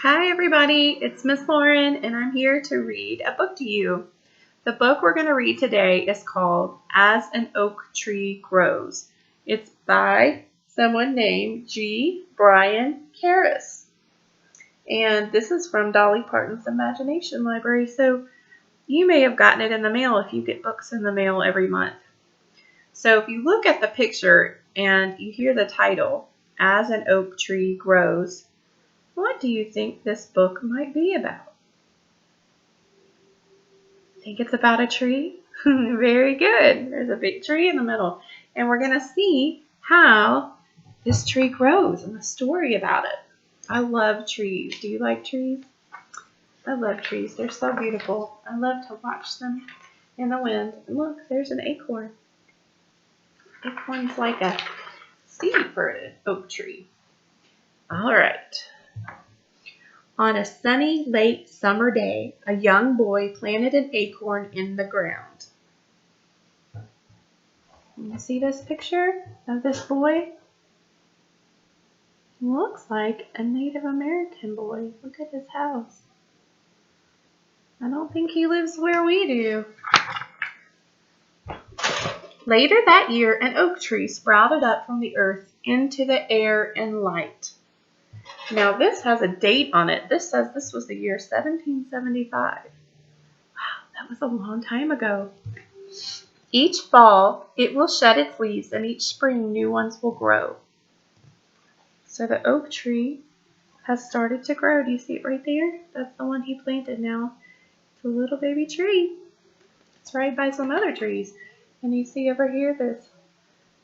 Hi everybody, it's Miss Lauren and I'm here to read a book to you. The book we're going to read today is called As an Oak Tree Grows. It's by someone named G. Brian Karras. And this is from Dolly Parton's Imagination Library, so you may have gotten it in the mail if you get books in the mail every month. So if you look at the picture and you hear the title, As an Oak Tree Grows, what do you think this book might be about? Think it's about a tree? Very good. There's a big tree in the middle. And we're going to see how this tree grows and the story about it. I love trees. Do you like trees? I love trees. They're so beautiful. I love to watch them in the wind. And look, there's an acorn. Acorn's like a seed for an oak tree. All right. On a sunny, late summer day, a young boy planted an acorn in the ground. You see this picture of this boy? He looks like a Native American boy. Look at his house. I don't think he lives where we do. Later that year, an oak tree sprouted up from the earth into the air and light. Now this has a date on it. This says this was the year 1775. Wow, that was a long time ago. Each fall, it will shed its leaves, and each spring, new ones will grow. So the oak tree has started to grow. Do you see it right there? That's the one he planted now. It's a little baby tree. It's right by some other trees. And you see over here, there's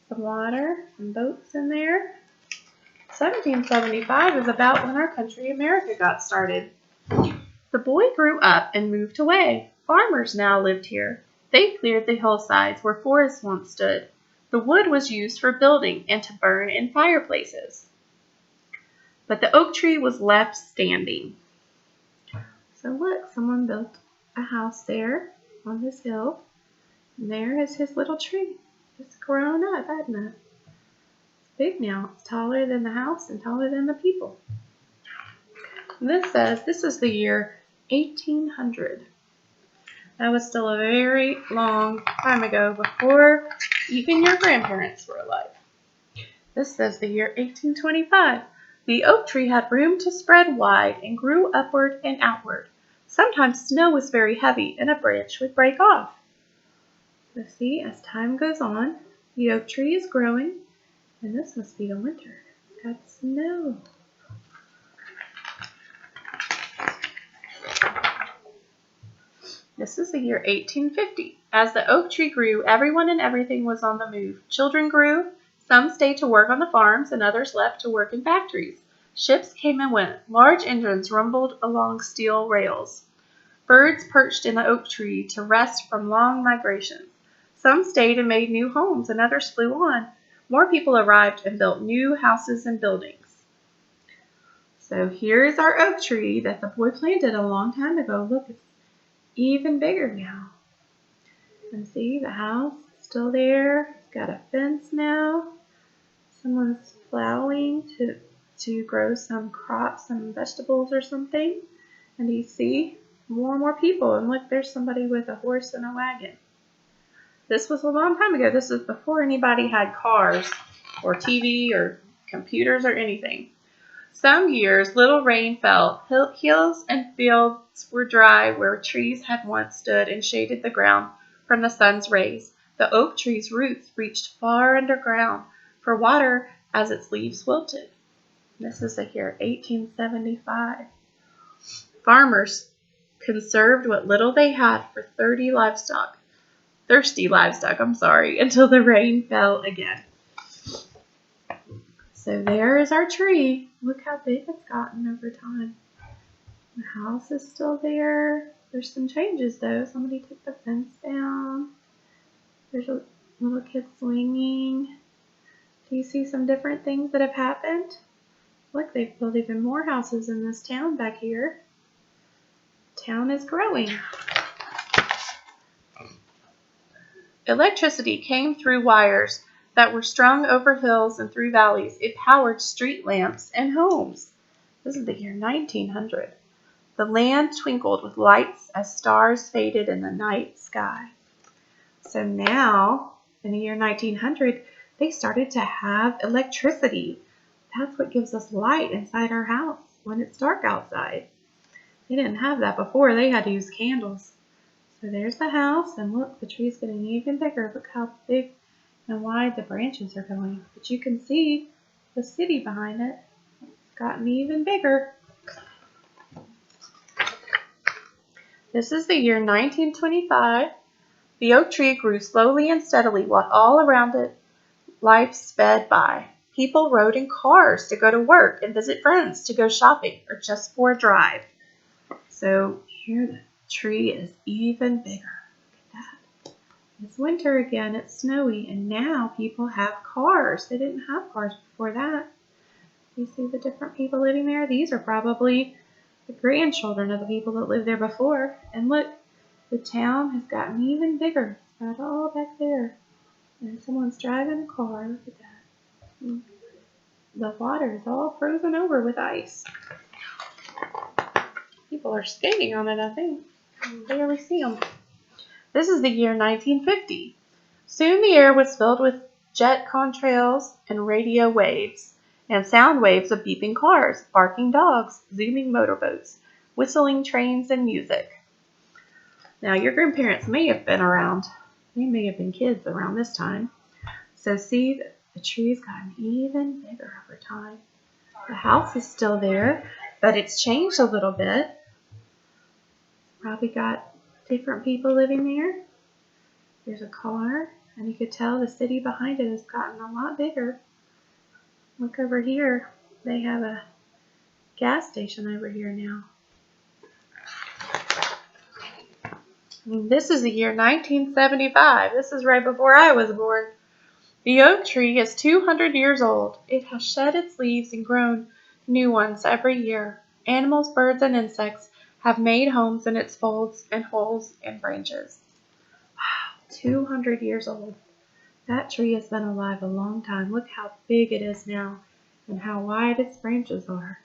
some water, some boats in there. 1775 is about when our country, America, got started. The boy grew up and moved away. Farmers now lived here. They cleared the hillsides where forests once stood. The wood was used for building and to burn in fireplaces. But the oak tree was left standing. So look, someone built a house there on this hill. And there is his little tree. It's grown up, hasn't it? It's big now. It's taller than the house and taller than the people. And this says this is the year 1800. That was still a very long time ago, before even your grandparents were alive. This says the year 1825. The oak tree had room to spread wide and grew upward and outward. Sometimes snow was very heavy and a branch would break off. So see, as time goes on, the oak tree is growing, and this must be the winter. It's got snow. This is the year 1850. As the oak tree grew, everyone and everything was on the move. Children grew. Some stayed to work on the farms, and others left to work in factories. Ships came and went. Large engines rumbled along steel rails. Birds perched in the oak tree to rest from long migrations. Some stayed and made new homes, and others flew on. More people arrived and built new houses and buildings. So here is our oak tree that the boy planted a long time ago. Look, it's even bigger now. And see, the house is still there. It's got a fence now. Someone's plowing to grow some crops, some vegetables or something. And you see more and more people. And look, there's somebody with a horse and a wagon. This was a long time ago. This was before anybody had cars or TV or computers or anything. Some years, little rain fell. Hills and fields were dry where trees had once stood and shaded the ground from the sun's rays. The oak tree's roots reached far underground for water as its leaves wilted. This is the year 1875. Farmers conserved what little they had for thirsty livestock, until the rain fell again. So there is our tree. Look how big it's gotten over time. The house is still there. There's some changes though. Somebody took the fence down. There's a little kid swinging. Do you see some different things that have happened? Look, they've built even more houses in this town back here. The town is growing. Electricity came through wires that were strung over hills and through valleys. It powered street lamps and homes. This is the year 1900. The land twinkled with lights as stars faded in the night sky. So now, in the year 1900, they started to have electricity. That's what gives us light inside our house when it's dark outside. They didn't have that before. They had to use candles. So there's the house, and look, the tree's getting even bigger. Look how big and wide the branches are going. But you can see the city behind it. It's gotten even bigger. This is the year 1925. The oak tree grew slowly and steadily while all around it life sped by. People rode in cars to go to work and visit friends to go shopping or just for a drive. So here the tree is even bigger. Look at that. It's winter again, it's snowy, and now people have cars. They didn't have cars before that. You see the different people living there? These are probably the grandchildren of the people that lived there before. And look, the town has gotten even bigger. It's not all back there. And someone's driving a car. Look at that. The water is all frozen over with ice. People are skating on it, I think. You barely see them. This is the year 1950. Soon the air was filled with jet contrails and radio waves, and sound waves of beeping cars, barking dogs, zooming motorboats, whistling trains, and music. Now, your grandparents may have been around. They may have been kids around this time. So see, the tree's gotten even bigger over time. The house is still there, but it's changed a little bit. Probably got different people living there. There's a car, and you could tell the city behind it has gotten a lot bigger. Look over here. They have a gas station over here now. This is the year 1975. This is right before I was born. The oak tree is 200 years old. It has shed its leaves and grown new ones every year. Animals, birds, and insects have made homes in its folds and holes and branches. Wow, 200 years old. That tree has been alive a long time. Look how big it is now and how wide its branches are.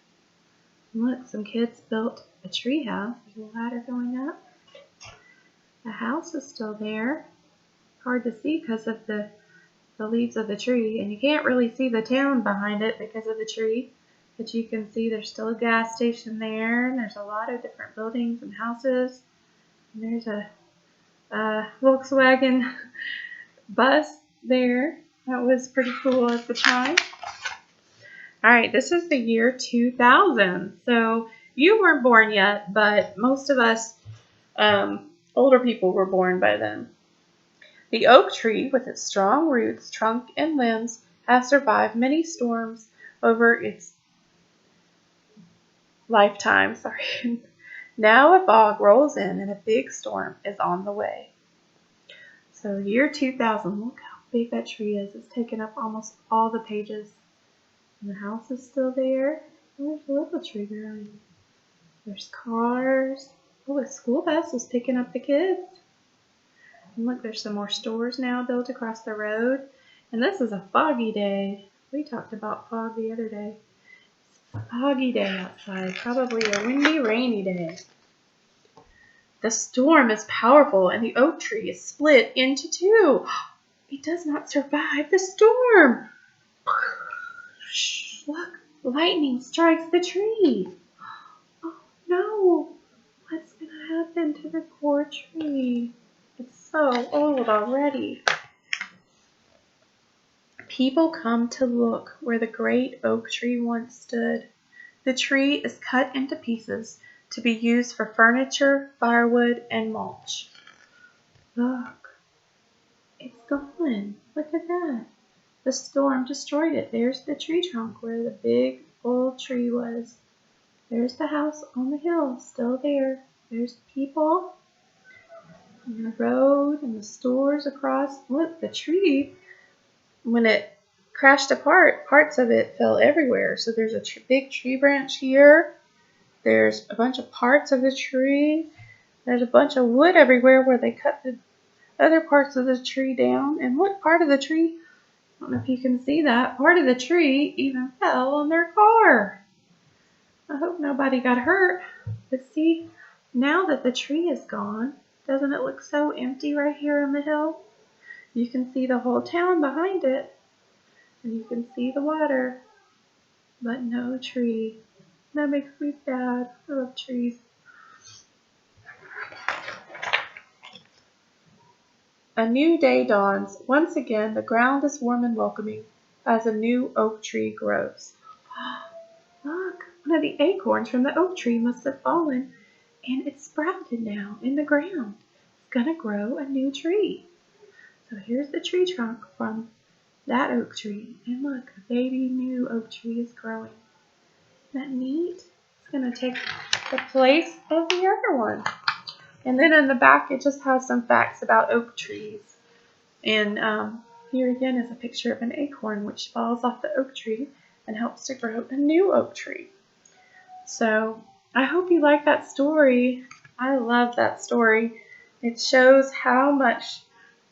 And look, some kids built a tree house. There's a ladder going up. The house is still there. Hard to see because of the leaves of the tree, and you can't really see the town behind it because of the tree, but you can see there's still a gas station there, and there's a lot of different buildings and houses, and there's a Volkswagen bus there. That was pretty cool at the time. Alright, this is the year 2000, so you weren't born yet, but most of us older people were born by then. The oak tree, with its strong roots, trunk, and limbs, has survived many storms over its lifetime. Now a fog rolls in and a big storm is on the way. So year 2000, look how big that tree is. It's taken up almost all the pages. And the house is still there. There's a little tree growing. There's cars. Oh, a school bus is picking up the kids. And look, there's some more stores now built across the road. And this is a foggy day. We talked about fog the other day. It's a foggy day outside. Probably a windy, rainy day. The storm is powerful and the oak tree is split into two. It does not survive the storm. Look, lightning strikes the tree. Oh no, what's going to happen to the poor tree? It's so old already. People come to look where the great oak tree once stood. The tree is cut into pieces to be used for furniture, firewood, and mulch. Look, it's gone. Look at that. The storm destroyed it. There's the tree trunk where the big old tree was. There's the house on the hill, still there. There's people, and the road, and the stores across. Look, the tree, when it crashed apart, parts of it fell everywhere. So there's a big tree branch here. There's a bunch of parts of the tree. There's a bunch of wood everywhere where they cut the other parts of the tree down. And look, part of the tree, I don't know if you can see that, part of the tree even fell on their car. I hope nobody got hurt. But see, now that the tree is gone, doesn't it look so empty right here on the hill? You can see the whole town behind it, and you can see the water, but no tree. That makes me sad. I love trees. A new day dawns. Once again, the ground is warm and welcoming as a new oak tree grows. Look, one of the acorns from the oak tree must have fallen, and it's sprouted now in the ground. It's gonna grow a new tree. So here's the tree trunk from that oak tree, and look, a baby new oak tree is growing. Isn't that neat? It's gonna take the place of the other one. And then in the back, it just has some facts about oak trees. And here again is a picture of an acorn which falls off the oak tree and helps to grow a new oak tree. So I hope you like that story. I love that story. It shows how much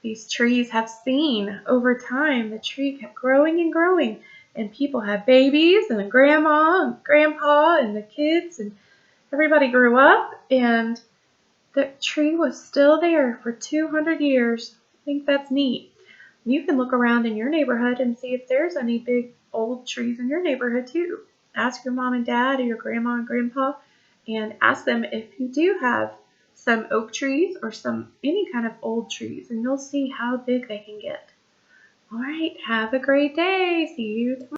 these trees have seen over time. The tree kept growing and growing, and people had babies, and grandma and grandpa and the kids, and everybody grew up, and the tree was still there for 200 years. I think that's neat. You can look around in your neighborhood and see if there's any big old trees in your neighborhood too. Ask your mom and dad or your grandma and grandpa and ask them if you do have some oak trees or any kind of old trees, and you'll see how big they can get. All right, have a great day. See you tomorrow.